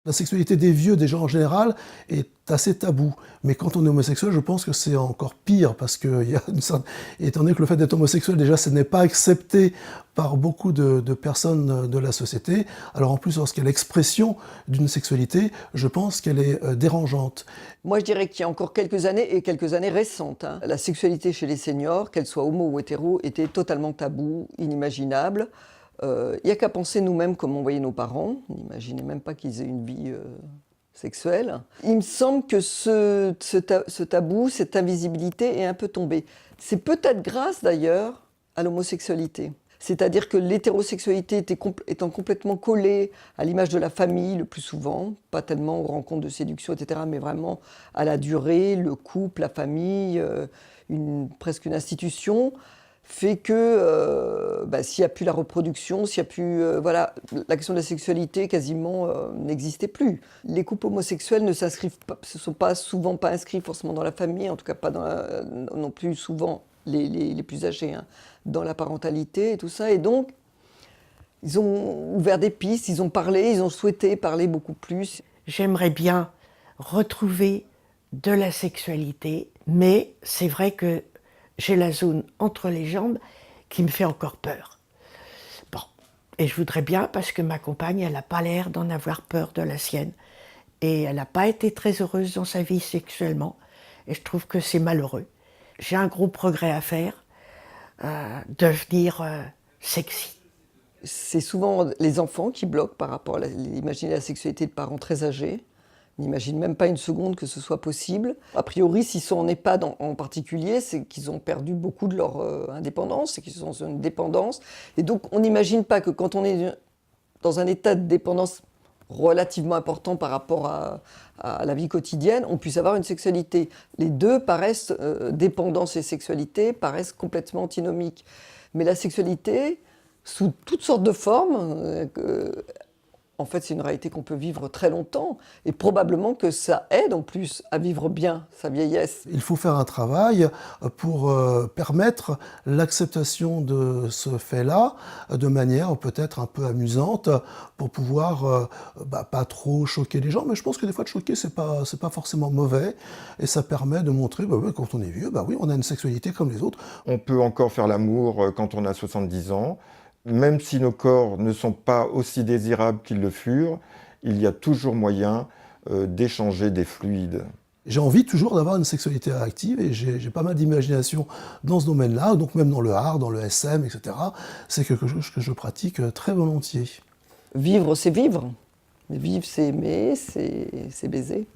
La sexualité des vieux, des gens en général, est assez tabou. Mais quand on est homosexuel, je pense que c'est encore pire, parce que, étant donné que le fait d'être homosexuel, déjà, ce n'est pas accepté par beaucoup de personnes de la société. Alors en plus, lorsqu'il y a l'expression d'une sexualité, je pense qu'elle est dérangeante. Moi, je dirais qu'il y a encore quelques années, et quelques années récentes, la sexualité chez les seniors, qu'elle soit homo ou hétéro, était totalement tabou, inimaginable. Il n'y a qu'à penser nous-mêmes comme on voyait nos parents. On n'imaginait même pas qu'ils aient une vie sexuelle. Il me semble que ce tabou, cette invisibilité est un peu tombé. C'est peut-être grâce d'ailleurs à l'homosexualité. C'est-à-dire que l'hétérosexualité étant complètement collée à l'image de la famille le plus souvent, pas tellement aux rencontres de séduction, etc., mais vraiment à la durée, le couple, la famille, presque une institution, fait que s'il n'y a plus la reproduction, s'il n'y a plus... voilà, la question de la sexualité quasiment n'existait plus. Les couples homosexuels ne sont pas souvent pas inscrits forcément dans la famille, en tout cas pas non plus souvent les plus âgés, dans la parentalité et tout ça. Et donc, ils ont ouvert des pistes, ils ont parlé, ils ont souhaité parler beaucoup plus. J'aimerais bien retrouver de la sexualité, mais c'est vrai que j'ai la zone entre les jambes qui me fait encore peur. Bon, et je voudrais bien, parce que ma compagne, elle n'a pas l'air d'en avoir peur de la sienne. Et elle n'a pas été très heureuse dans sa vie sexuellement. Et je trouve que c'est malheureux. J'ai un gros progrès à faire, devenir sexy. C'est souvent les enfants qui bloquent par rapport à imaginer la sexualité de parents très âgés. N'imagine même pas une seconde que ce soit possible. A priori, s'ils sont en EHPAD en particulier, c'est qu'ils ont perdu beaucoup de leur indépendance, c'est qu'ils sont dans une dépendance. Et donc, on n'imagine pas que quand on est dans un état de dépendance relativement important par rapport à la vie quotidienne, on puisse avoir une sexualité. Les deux paraissent, dépendance et sexualité, paraissent complètement antinomiques. Mais la sexualité, sous toutes sortes de formes, en fait, c'est une réalité qu'on peut vivre très longtemps, et probablement que ça aide en plus à vivre bien sa vieillesse. Il faut faire un travail pour permettre l'acceptation de ce fait-là de manière peut-être un peu amusante, pour pouvoir pas trop choquer les gens, mais je pense que des fois de choquer, c'est pas forcément mauvais, et ça permet de montrer, quand on est vieux, oui, on a une sexualité comme les autres. On peut encore faire l'amour quand on a 70 ans. Même si nos corps ne sont pas aussi désirables qu'ils le furent, il y a toujours moyen d'échanger des fluides. J'ai envie toujours d'avoir une sexualité active, et j'ai pas mal d'imagination dans ce domaine-là, donc même dans le art, dans le SM, etc. C'est quelque chose que je pratique très volontiers. Vivre, c'est vivre. Vivre, c'est aimer, c'est baiser.